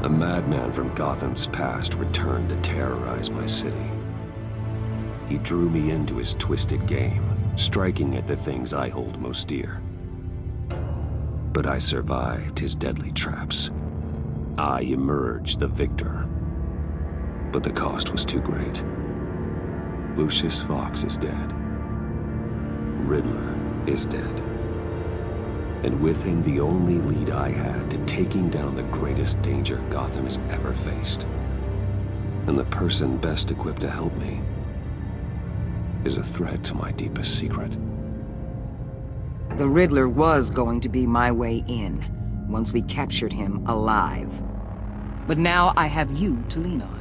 A madman from Gotham's past returned to terrorize my city. He drew me into his twisted game, striking at the things I hold most dear. But I survived his deadly traps. I emerged the victor. But the cost was too great. Lucius Fox is dead. Riddler is dead. And with him the only lead I had to taking down the greatest danger Gotham has ever faced. And the person best equipped to help me is a threat to my deepest secret. The Riddler was going to be my way in, once we captured him alive. But now I have you to lean on.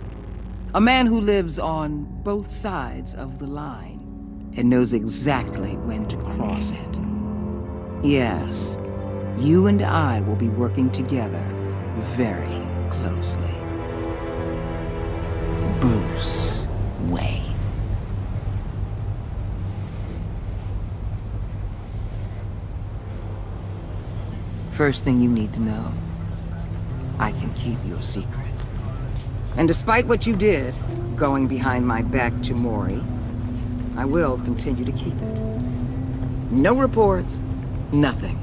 A man who lives on both sides of the line and knows exactly when to cross it. Yes, you and I will be working together very closely. Bruce Wayne. First thing you need to know, I can keep your secret. And despite what you did, going behind my back to Mori, I will continue to keep it. No reports, nothing.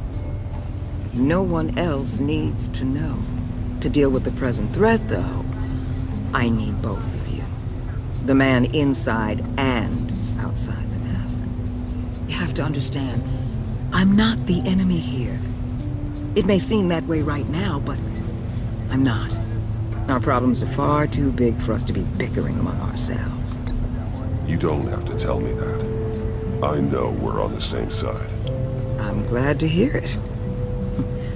No one else needs to know. To deal with the present threat, though, I need both of you. The man inside and outside the mask. You have to understand, I'm not the enemy here. It may seem that way right now, but I'm not. Our problems are far too big for us to be bickering among ourselves. You don't have to tell me that. I know we're on the same side. I'm glad to hear it.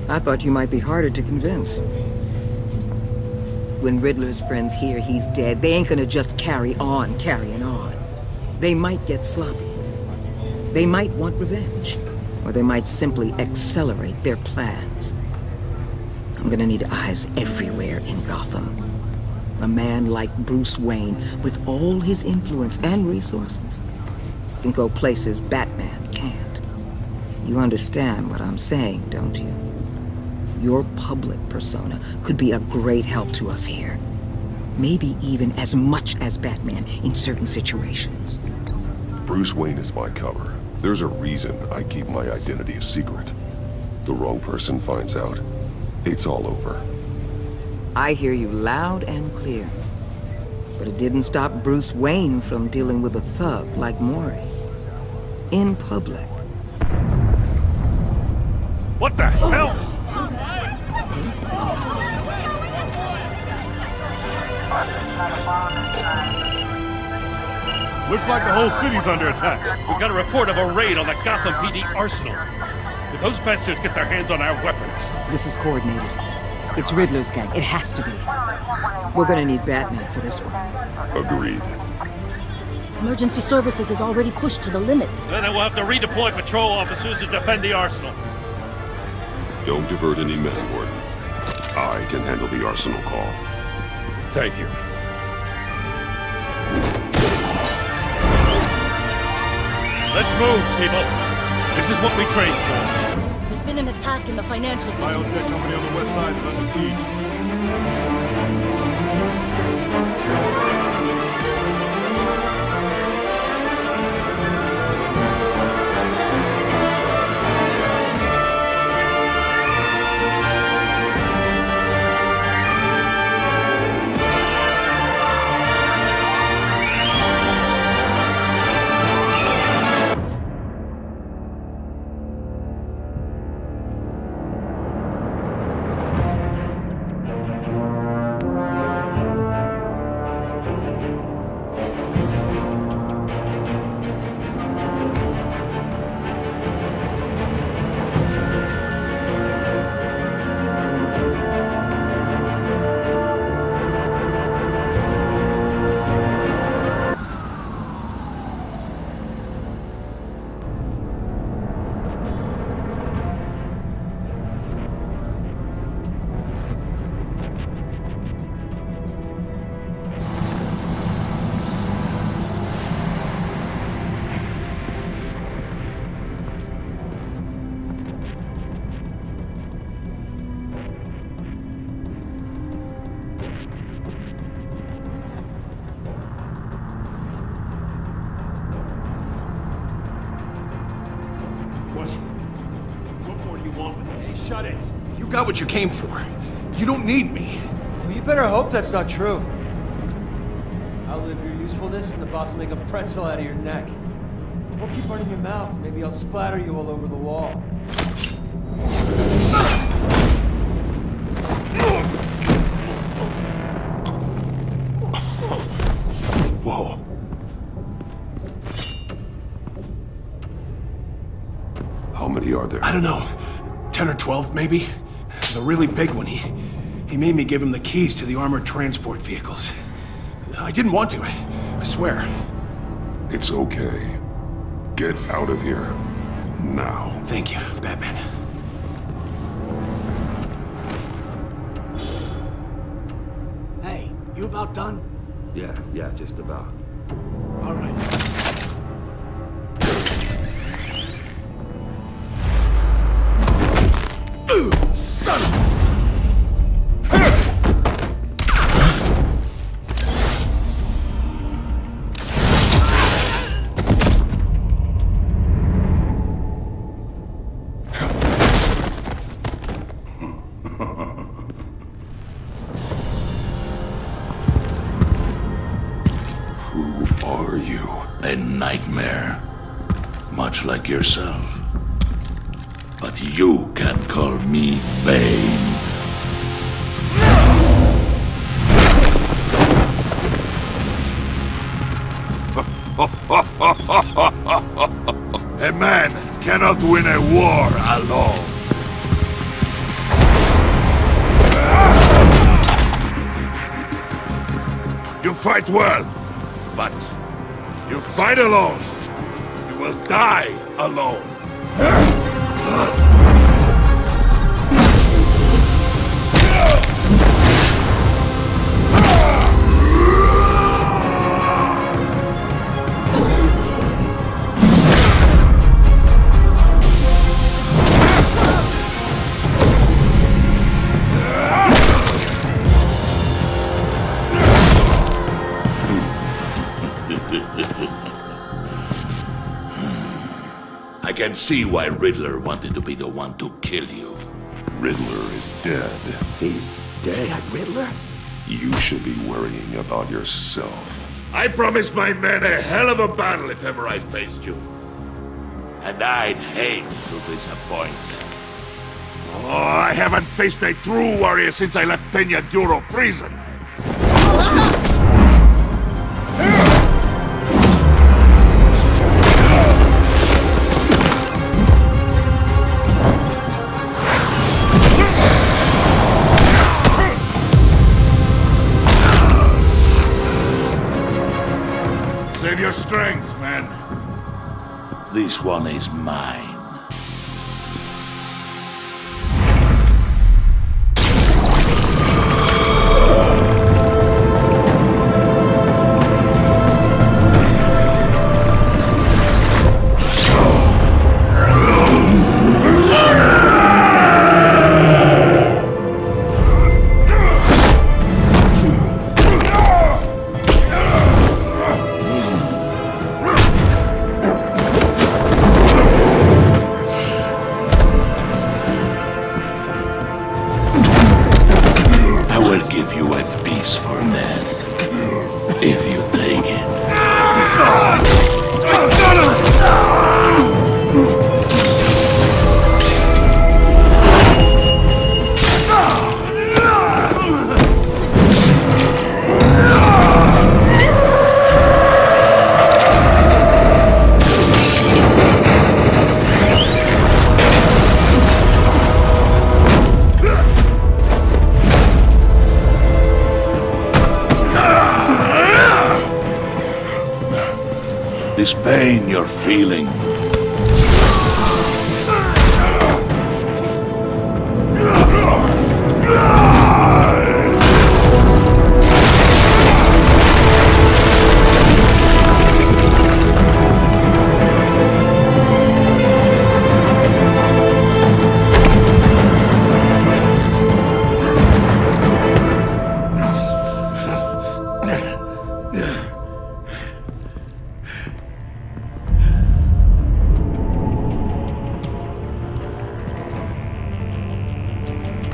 I thought you might be harder to convince. When Riddler's friends hear he's dead, they ain't gonna just carry on carrying on. They might get sloppy. They might want revenge. Or they might simply accelerate their plans. I'm gonna need eyes everywhere in Gotham. A man like Bruce Wayne, with all his influence and resources, can go places Batman can't. You understand what I'm saying, don't you? Your public persona could be a great help to us here. Maybe even as much as Batman in certain situations. Bruce Wayne is my cover. There's a reason I keep my identity a secret. The wrong person finds out, it's all over. I hear you loud and clear. But it didn't stop Bruce Wayne from dealing with a thug like Mori. In public. What the hell? Looks like the whole city's under attack. We've got a report of a raid on the Gotham PD arsenal. If those bastards get their hands on our weapons... This is coordinated. It's Riddler's gang. It has to be. We're gonna need Batman for this one. Agreed. Emergency services is already pushed to the limit. Then we'll have to redeploy patrol officers to defend the arsenal. Don't divert any men, Warden. I can handle the arsenal call. Thank you. Let's move, people. This is what we trained for. There's been an attack in the financial district. Biotech company on the west side is under siege. want with me. Hey, shut it. You got what you came for. You don't need me. Well, you better hope that's not true. Outlive your usefulness, and the boss will make a pretzel out of your neck. Don't keep running your mouth. Maybe I'll splatter you all over the wall. Whoa. How many are there? I don't know. 10 or 12, maybe? The really big one, he made me give him the keys to the armored transport vehicles. I didn't want to, I swear. It's okay. Get out of here. Now. Thank you, Batman. Hey, you about done? Yeah, just about. All right. Son of... Who are you? A nightmare, much like yourself. But you can call me Bane. A man cannot win a war alone. You fight well, but you fight alone. You will die alone. I can see why Riddler wanted to be the one to kill you. Riddler is dead. He's dead? Riddler? You should be worrying about yourself. I promised my men a hell of a battle if ever I faced you. And I'd hate to disappoint. Oh, I haven't faced a true warrior since I left Peña Duro prison. Save your strength, man. This one is mine. If you take it. This pain you're feeling.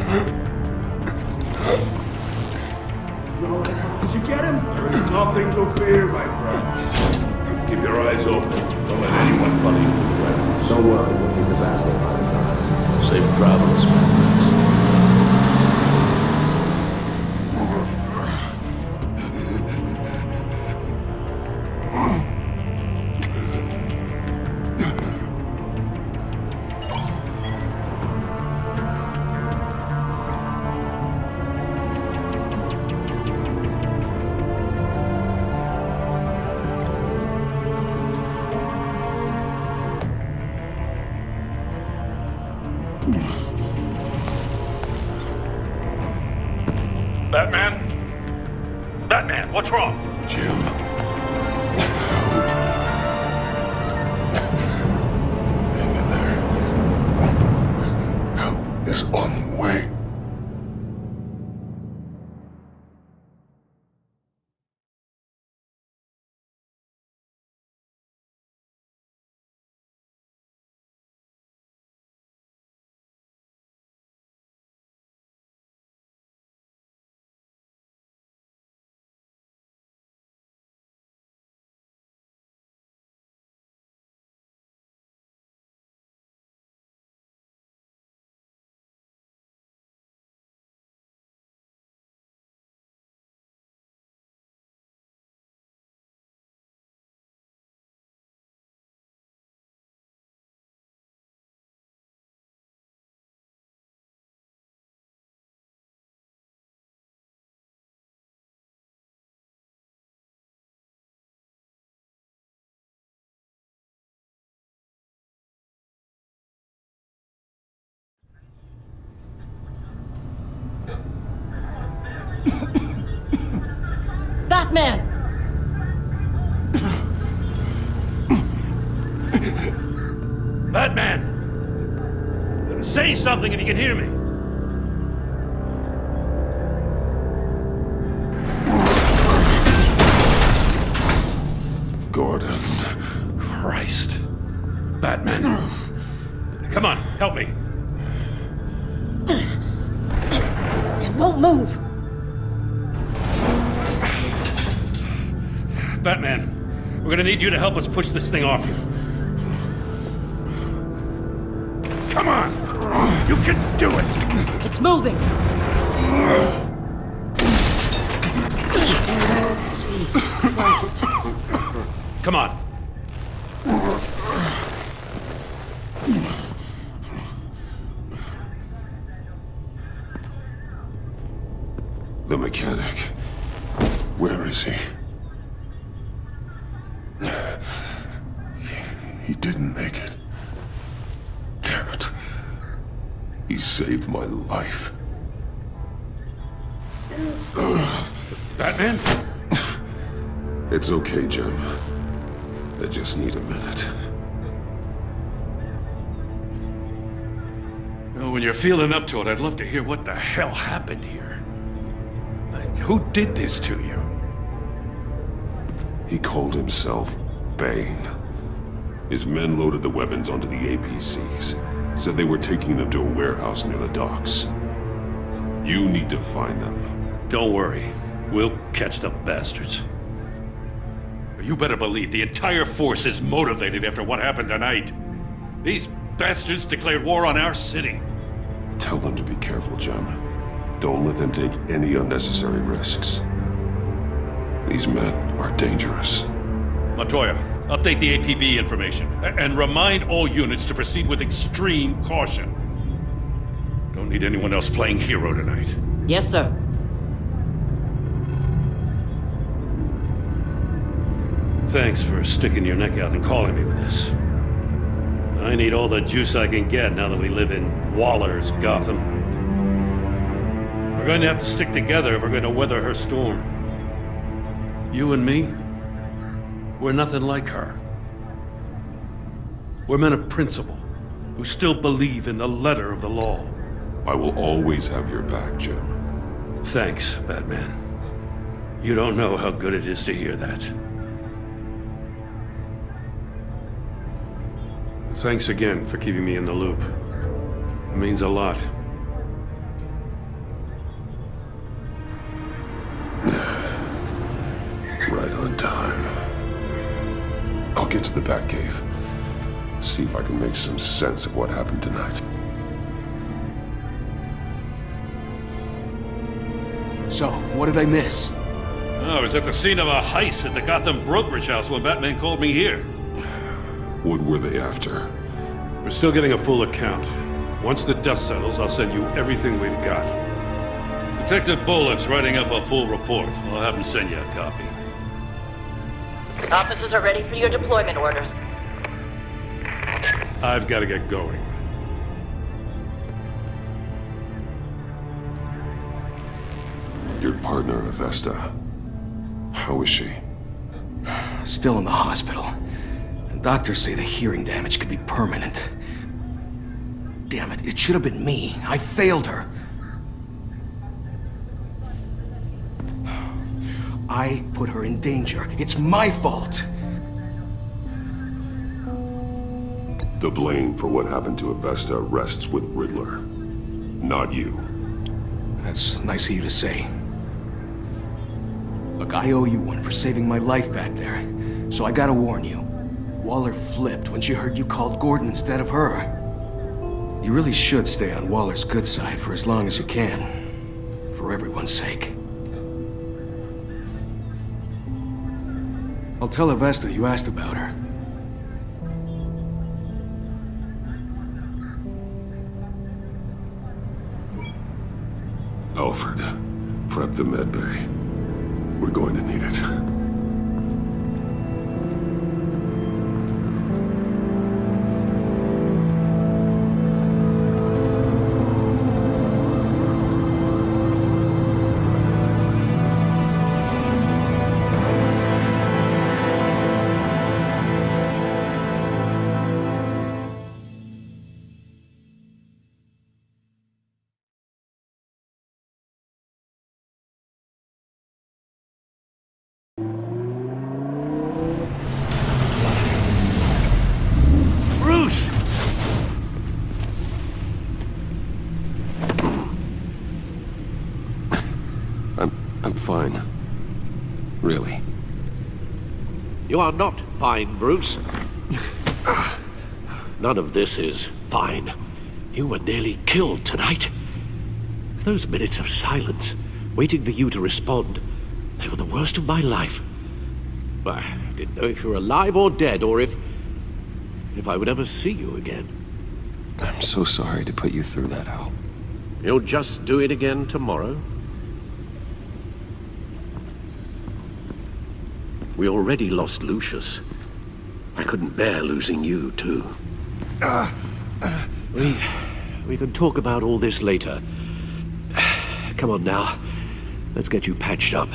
Did you get him? There is nothing to fear, my friend. Keep your eyes open. Don't let anyone follow you to the warehouse. Don't worry, we'll take the back way behind us. Safe travels, my friends. Batman? Batman, what's wrong? Jim. Hang in there. Help is on the way. Batman! Batman! Say something if you can hear me. Gordon. Christ. Batman. Come on, help me. It won't move! Batman, we're gonna need you to help us push this thing off you. Come on! You can do it! It's moving! Jesus Christ. Come on. The mechanic. Where is he? He didn't make it. Damn it. He saved my life. Batman? It's okay, Jim. I just need a minute. Well, when you're feeling up to it, I'd love to hear what the hell happened here. Who did this to you? He called himself Bane. His men loaded the weapons onto the APCs. Said they were taking them to a warehouse near the docks. You need to find them. Don't worry. We'll catch the bastards. You better believe the entire force is motivated after what happened tonight. These bastards declared war on our city. Tell them to be careful, Jim. Don't let them take any unnecessary risks. These men are dangerous. Montoya, update the APB information. And remind all units to proceed with extreme caution. Don't need anyone else playing hero tonight. Yes, sir. Thanks for sticking your neck out and calling me with this. I need all the juice I can get now that we live in Waller's Gotham. We're going to have to stick together if we're going to weather her storm. You and me, we're nothing like her. We're men of principle, who still believe in the letter of the law. I will always have your back, Jim. Thanks, Batman. You don't know how good it is to hear that. Thanks again for keeping me in the loop. It means a lot. get to the Batcave. See if I can make some sense of what happened tonight. So, what did I miss? I was at the scene of a heist at the Gotham brokerage house when Batman called me here. What were they after? We're still getting a full account. Once the dust settles, I'll send you everything we've got. Detective Bullock's writing up a full report. I'll have him send you a copy. Officers are ready for your deployment orders. I've got to get going. Your partner, Avesta. How is she? Still in the hospital. And doctors say the hearing damage could be permanent. Damn it, it should have been me. I failed her. I put her in danger. It's my fault. The blame for what happened to Avesta rests with Riddler, not you. That's nice of you to say. Look, I owe you one for saving my life back there. So I gotta warn you. Waller flipped when she heard you called Gordon instead of her. You really should stay on Waller's good side for as long as you can. For everyone's sake. I'll tell Avesta you asked about her. Alfred, prep the med bay. We're going to need it. Bruce! I'm fine. Really. You are not fine, Bruce. None of this is fine. You were nearly killed tonight. Those minutes of silence, waiting for you to respond, they were the worst of my life. I didn't know if you were alive or dead, or if I would ever see you again. I'm so sorry to put you through that, Al. You'll just do it again tomorrow? We already lost Lucius. I couldn't bear losing you, too. We can talk about all this later. Come on now. Let's get you patched up.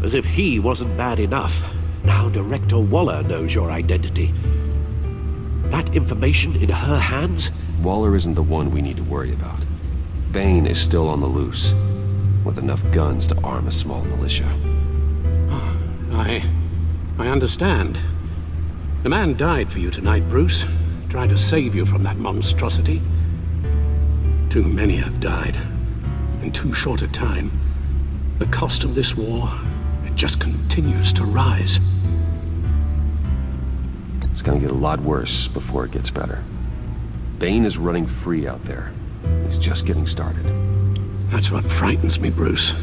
As if he wasn't bad enough, now Director Waller knows your identity. That information in her hands? Waller isn't the one we need to worry about. Bane is still on the loose, with enough guns to arm a small militia. I understand. The man died for you tonight, Bruce. Trying to save you from that monstrosity. Too many have died. In too short a time. The cost of this war, it just continues to rise. It's gonna get a lot worse before it gets better. Bane is running free out there. He's just getting started. That's what frightens me, Bruce.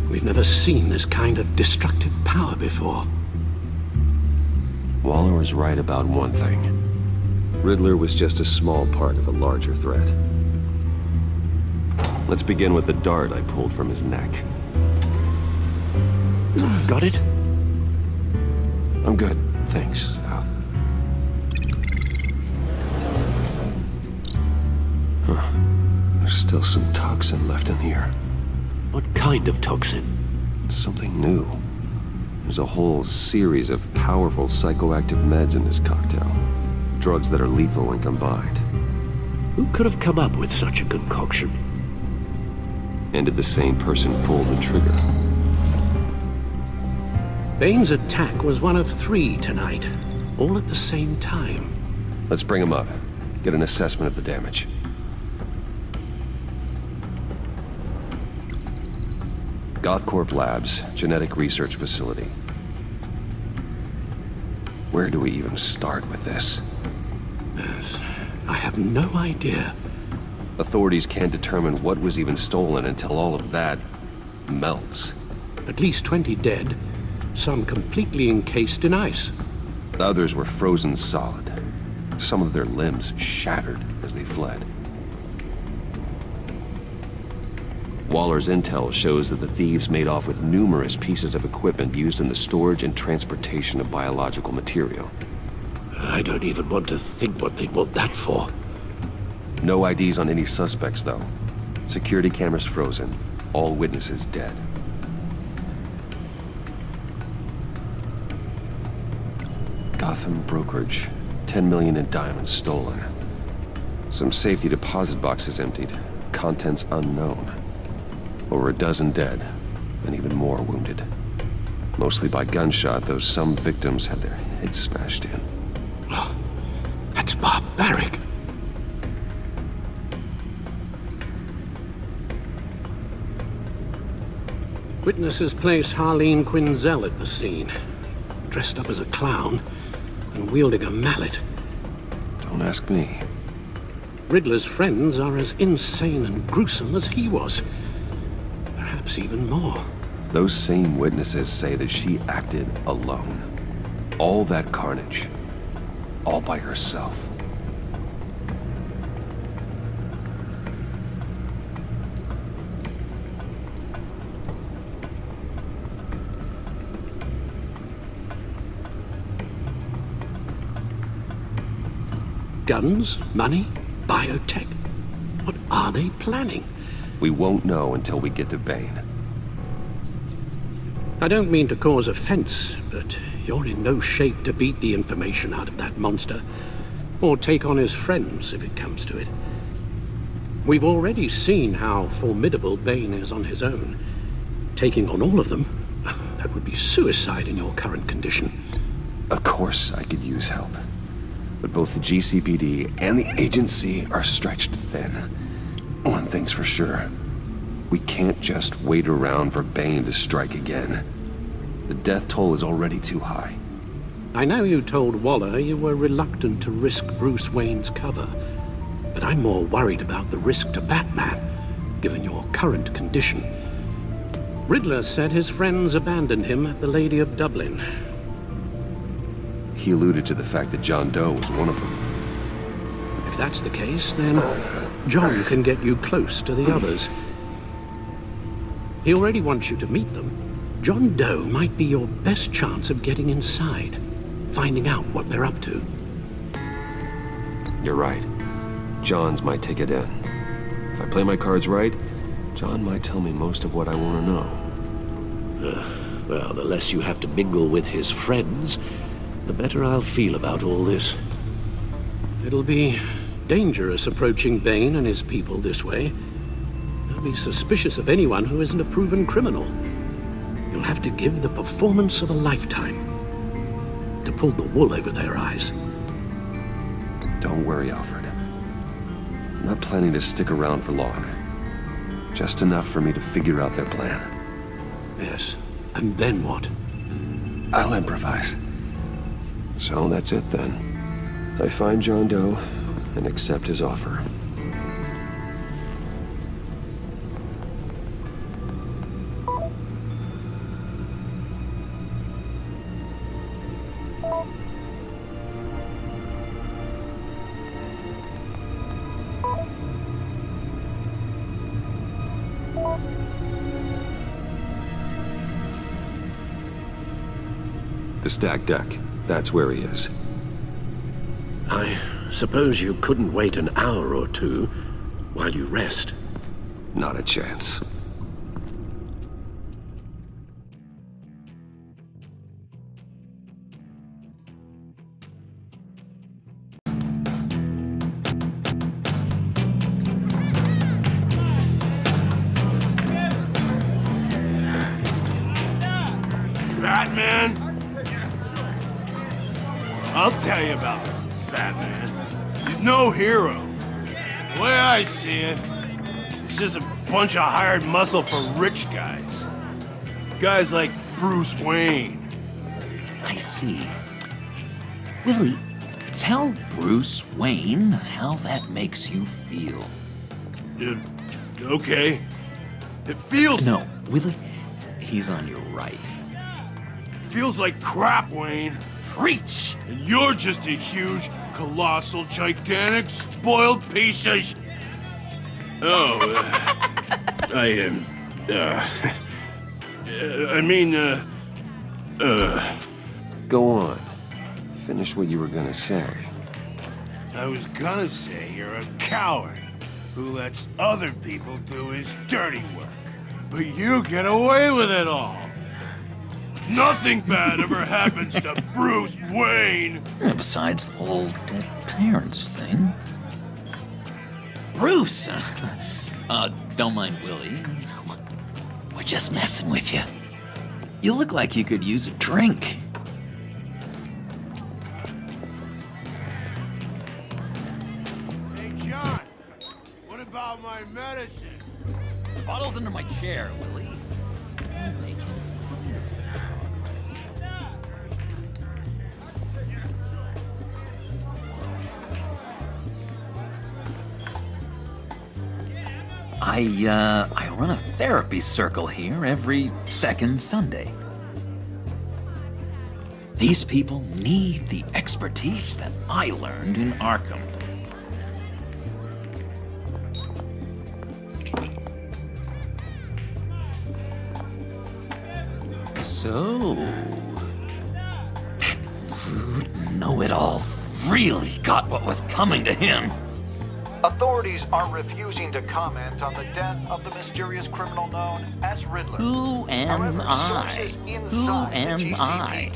We've never seen this kind of destructive power before. Waller was right about one thing. Riddler was just a small part of a larger threat. Let's begin with the dart I pulled from his neck. Got it? I'm good, thanks, Al. Huh. There's still some toxin left in here. What kind of toxin? Something new. There's a whole series of powerful psychoactive meds in this cocktail. Drugs that are lethal when combined. Who could have come up with such a concoction? And did the same person pull the trigger? Bane's attack was one of 3 tonight, all at the same time. Let's bring him up. get an assessment of the damage. Gothcorp Labs, genetic research facility. Where do we even start with this? Yes, I have no idea. Authorities can't determine what was even stolen until all of that melts. At least 20 dead, some completely encased in ice. Others were frozen solid. Some of their limbs shattered as they fled. Waller's intel shows that the thieves made off with numerous pieces of equipment used in the storage and transportation of biological material. I don't even want to think what they'd want that for. No IDs on any suspects, though. Security cameras frozen. All witnesses dead. Gotham brokerage. 10 million in diamonds stolen. Some safety deposit boxes emptied. Contents unknown. Over a dozen dead, and even more wounded. Mostly by gunshot, though some victims had their heads smashed in. Oh, that's barbaric. Witnesses place Harleen Quinzel at the scene, dressed up as a clown and wielding a mallet. Don't ask me. Riddler's friends are as insane and gruesome as he was. Perhaps even more. Those same witnesses say that she acted alone. All that carnage. All by herself. Guns, money, biotech. What are they planning? We won't know until we get to Bane. I don't mean to cause offense, but you're in no shape to beat the information out of that monster, or take on his friends if it comes to it. We've already seen how formidable Bane is on his own. Taking on all of them, that would be suicide in your current condition. Of course I could use help. But both the GCPD and the agency are stretched thin. One thing's for sure. We can't just wait around for Bane to strike again. The death toll is already too high. I know you told Waller you were reluctant to risk Bruce Wayne's cover, but I'm more worried about the risk to Batman, given your current condition. Riddler said his friends abandoned him at the Lady of Dublin. He alluded to the fact that John Doe was one of them. If that's the case, then John can get you close to the others. He already wants you to meet them. John Doe might be your best chance of getting inside, finding out what they're up to. You're right. John's my ticket in. If I play my cards right, John might tell me most of what I want to know. Well, the less you have to mingle with his friends, the better I'll feel about all this. It'll be dangerous approaching Bane and his people this way. They'll be suspicious of anyone who isn't a proven criminal. You'll have to give the performance of a lifetime to pull the wool over their eyes. Don't worry, Alfred. I'm not planning to stick around for long. Just enough for me to figure out their plan. Yes, and then what? I'll improvise. So that's it then. I find John Doe and accept his offer. The stacked deck. That's where he is. I suppose you couldn't wait an hour or two while you rest. Not a chance. Batman? I'll tell you about Batman. He's no hero. The way I see it, he's just a bunch of hired muscle for rich guys. Guys like Bruce Wayne. I see. Willie, tell Bruce Wayne how that makes you feel. Okay. It feels... No, Willie, he's on your right. It feels like crap, Wayne. Preach! And you're just a huge, colossal, gigantic, spoiled piece of Oh, Go on. Finish what you were gonna say. I was gonna say you're a coward who lets other people do his dirty work. But you get away with it all. Nothing bad ever happens to Bruce Wayne. Besides the whole dead parents thing. Bruce! Don't mind Willie. We're just messing with you. You look like you could use a drink. Hey, John. What about my medicine? Bottle's under my chair, Willie. I run a therapy circle here every second Sunday. These people need the expertise that I learned in Arkham. So, that rude know-it-all really got what was coming to him. Authorities are refusing to comment on the death of the mysterious criminal known as Riddler. Who am I? Who am I?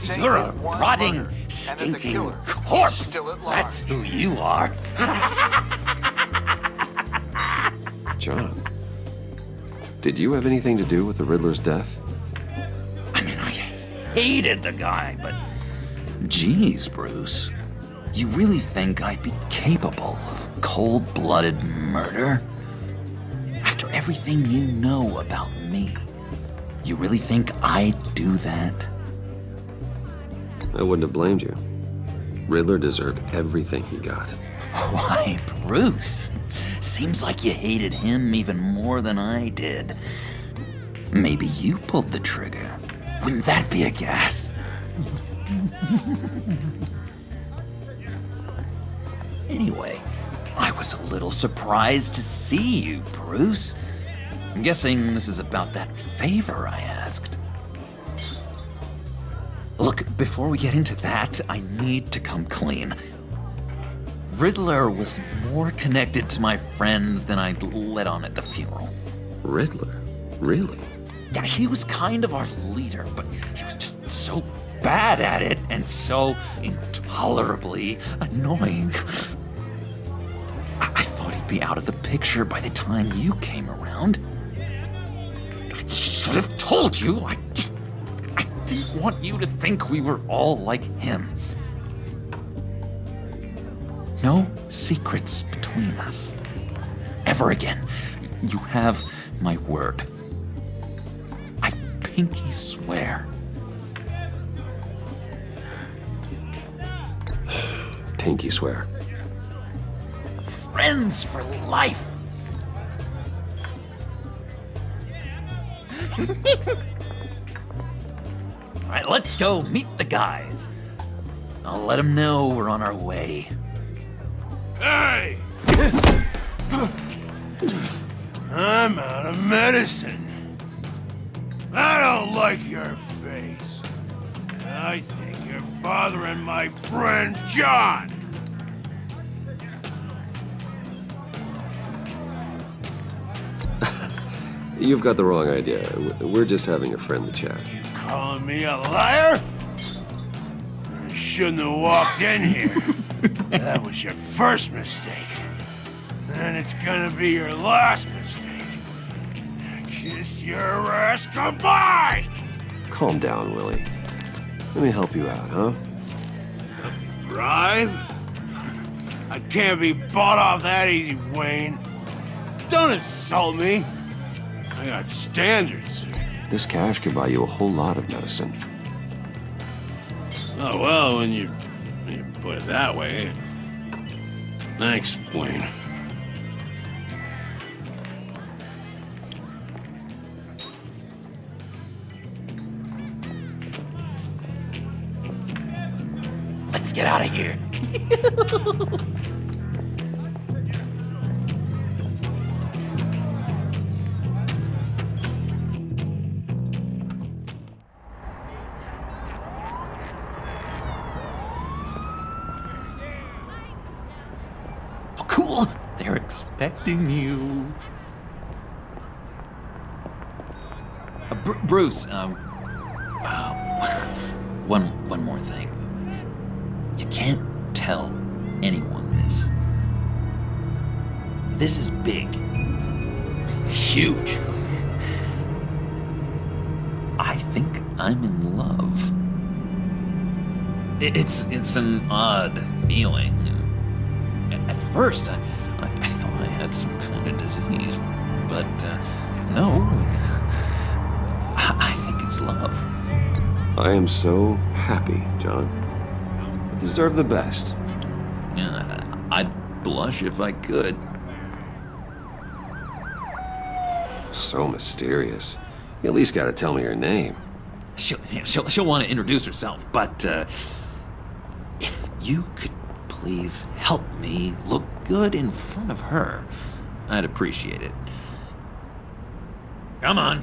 say You're a they weren't rotting, murdered, and that the stinking killer is corpse. still at large. That's who you are. John, did you have anything to do with the Riddler's death? I mean, I hated the guy, but geez, Bruce. You really think I'd be capable of cold-blooded murder? After everything you know about me, you really think I'd do that? I wouldn't have blamed you. Riddler deserved everything he got. Why, Bruce? Seems like you hated him even more than I did. Maybe you pulled the trigger. Wouldn't that be a gas? Anyway, I was a little surprised to see you, Bruce. I'm guessing this is about that favor I asked. Look, before we get into that, I need to come clean. Riddler was more connected to my friends than I'd let on at the funeral. Riddler? Really? Yeah, he was kind of our leader, but he was just so bad at it and so intolerably annoying. I thought he'd be out of the picture by the time you came around. I should have told you. I didn't want you to think we were all like him. No secrets between us. Ever again. You have my word. I pinky swear. Pinky swear. Friends for life. All right, let's go meet the guys. I'll let them know we're on our way. Hey! I'm out of medicine. I don't like your face. And I think you're bothering my friend John. You've got the wrong idea. We're just having a friendly chat. You calling me a liar? I shouldn't have walked in here. That was your first mistake. And it's gonna be your last mistake. Kiss your ass goodbye! Calm down, Willie. Let me help you out, huh? Bribe? I can't be bought off that easy, Wayne. Don't insult me. I got standards. This cash could buy you a whole lot of medicine. Oh, well, when you put it that way. Thanks, Wayne. Let's get out of here. Oh, cool. They're expecting you. Bruce, one more thing. You can't tell anyone this. This is big. Huge. I think I'm in love. It's an odd feeling. At first, I thought I had some kind of disease, but no. I think it's love. I am so happy, John. You deserve the best. Yeah, I'd blush if I could. So mysterious. You at least gotta tell me your name. She'll want to introduce herself, but if you could please help me look good in front of her, I'd appreciate it. Come on.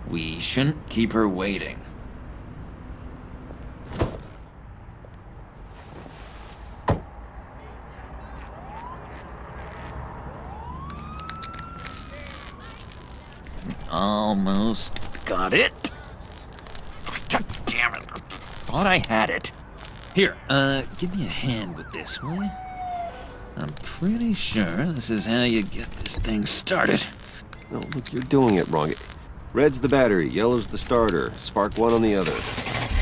We shouldn't keep her waiting. Almost got it. God damn it. Thought I had it. Here, give me a hand with this, will you? I'm pretty sure this is how you get this thing started. No, look, you're doing it wrong. Red's the battery, yellow's the starter. Spark one on the other.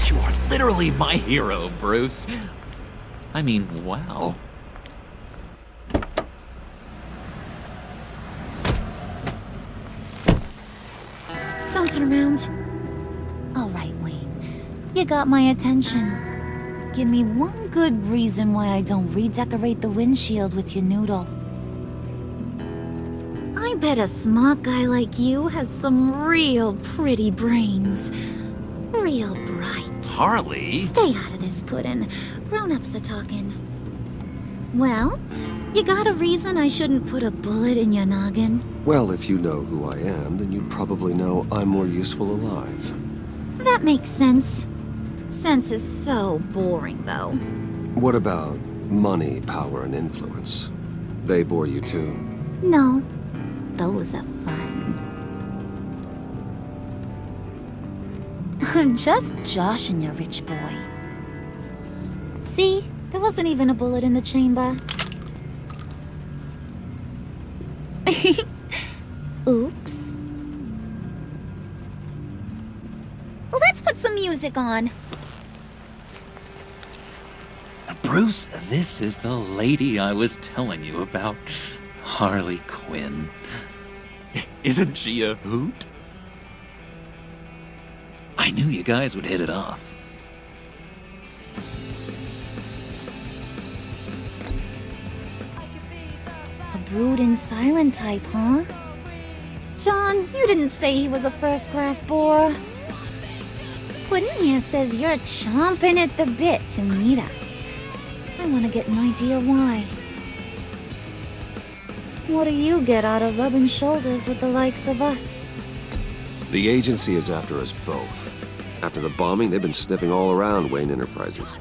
You are literally my hero, Bruce. I mean, wow. Don't turn around. All right, Wayne. You got my attention. Give me one good reason why I don't redecorate the windshield with your noodle. I bet a smart guy like you has some real pretty brains. Real bright. Harley? Stay out of this, Puddin'. Grown-ups are talking. Well, you got a reason I shouldn't put a bullet in your noggin? Well, if you know who I am, then you probably know I'm more useful alive. That makes sense. Sense is so boring, though. What about money, power, and influence? They bore you too? No, those are fun. I'm just joshing you, rich boy. See? There wasn't even a bullet in the chamber. Oops. Let's put some music on. Bruce, this is the lady I was telling you about. Harley Quinn. Isn't she a hoot? I knew you guys would hit it off. A brooding silent type, huh? John, you didn't say he was a first-class bore. Puddin' here says you're chomping at the bit to meet us. I want to get an idea why. What do you get out of rubbing shoulders with the likes of us? The agency is after us both. After the bombing, they've been sniffing all around Wayne Enterprises.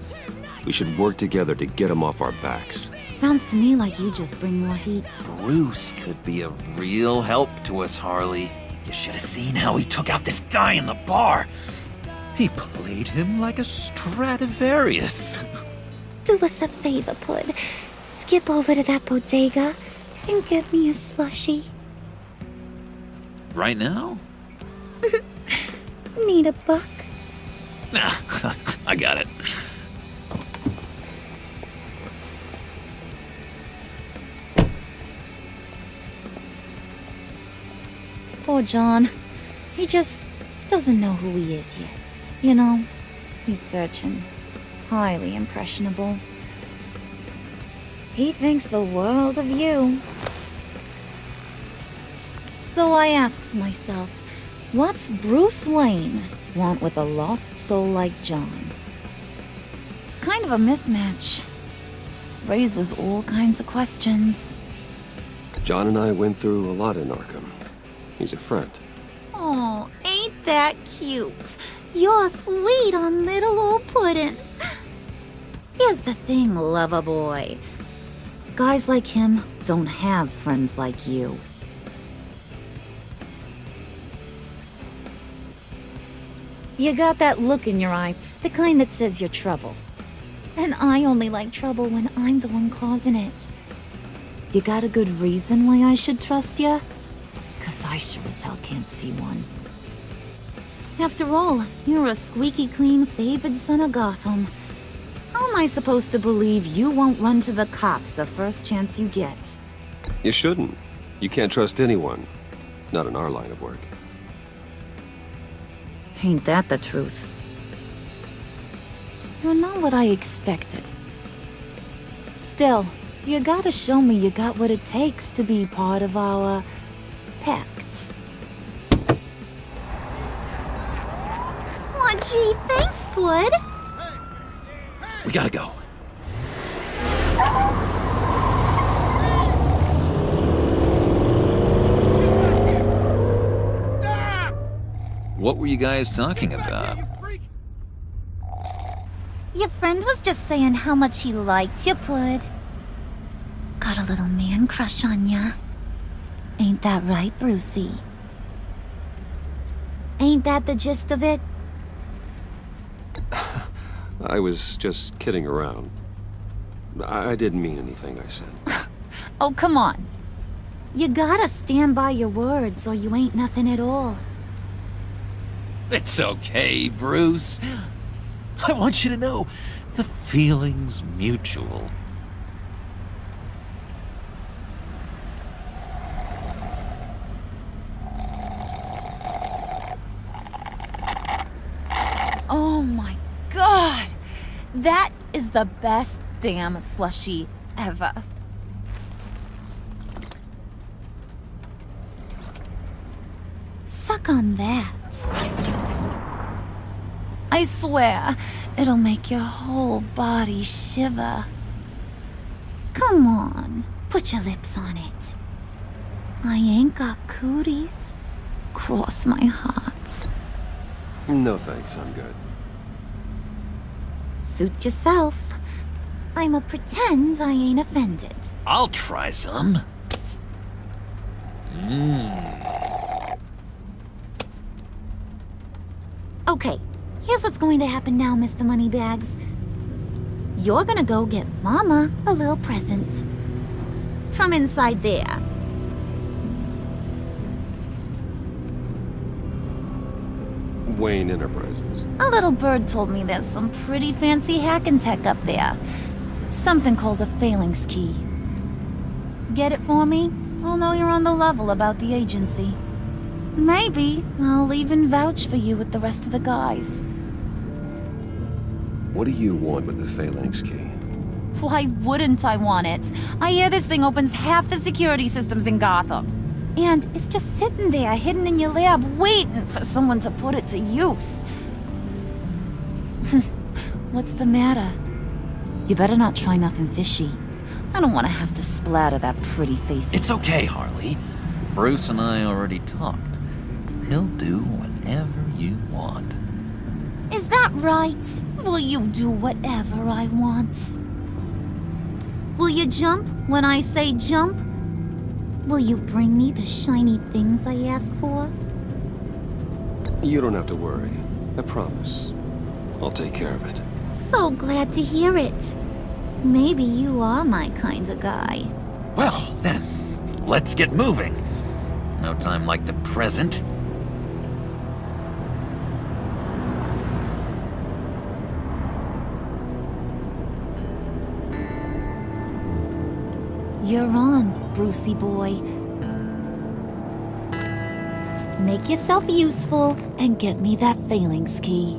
We should work together to get them off our backs. Sounds to me like you just bring more heat. Bruce could be a real help to us, Harley. You should have seen how he took out this guy in the bar. He played him like a Stradivarius. Do us a favor, Pud. Skip over to that bodega and get me a slushie. Right now? Need a buck? Nah, I got it. Poor John. He just doesn't know who he is yet. You know, he's searching. Highly impressionable. He thinks the world of you. So I asks myself, what's Bruce Wayne want with a lost soul like John? It's kind of a mismatch. Raises all kinds of questions. John and I went through a lot in Arkham. He's a friend. Oh, ain't that cute? You're sweet on little old Puddin'. Here's the thing, lover boy. Guys like him don't have friends like you. You got that look in your eye, the kind that says you're trouble. And I only like trouble when I'm the one causing it. You got a good reason why I should trust you? 'Cause I sure as hell can't see one. After all, you're a squeaky clean favored son of Gotham. How am I supposed to believe you won't run to the cops the first chance you get? You shouldn't. You can't trust anyone. Not in our line of work. Ain't that the truth? You're not what I expected. Still, you gotta show me you got what it takes to be part of our Pact. Aw, gee, thanks, Bud. We gotta go. What were you guys talking about? Your friend was just saying how much he liked you, Pud. Got a little man crush on ya. Ain't that right, Brucey? Ain't that the gist of it? I was just kidding around. I didn't mean anything I said. Oh, come on. You gotta stand by your words or you ain't nothing at all. It's okay, Bruce. I want you to know the feeling's mutual. Oh my god! That is the best damn slushie ever. Suck on that. I swear, it'll make your whole body shiver. Come on, put your lips on it. I ain't got cooties. Cross my heart. No thanks, I'm good. Suit yourself. I'ma pretend I ain't offended. I'll try some. Okay, here's what's going to happen now, Mr. Moneybags. You're gonna go get Mama a little present. From inside there. Wayne Enterprises. A little bird told me there's some pretty fancy hacking tech up there. Something called a phalanx key. Get it for me? I'll know you're on the level about the agency. Maybe I'll even vouch for you with the rest of the guys. What do you want with the phalanx key? Why wouldn't I want it? I hear this thing opens half the security systems in Gotham. And it's just sitting there, hidden in your lab, waiting for someone to put it to use. What's the matter? You better not try nothing fishy. I don't want to have to splatter that pretty face. It's okay, Harley. Bruce and I already talked. He'll do whatever you want. Is that right? Will you do whatever I want? Will you jump when I say jump? Will you bring me the shiny things I ask for? You don't have to worry. I promise. I'll take care of it. So glad to hear it. Maybe you are my kind of guy. Well, then, let's get moving. No time like the present. You're on, Brucey boy. Make yourself useful and get me that phalanx key.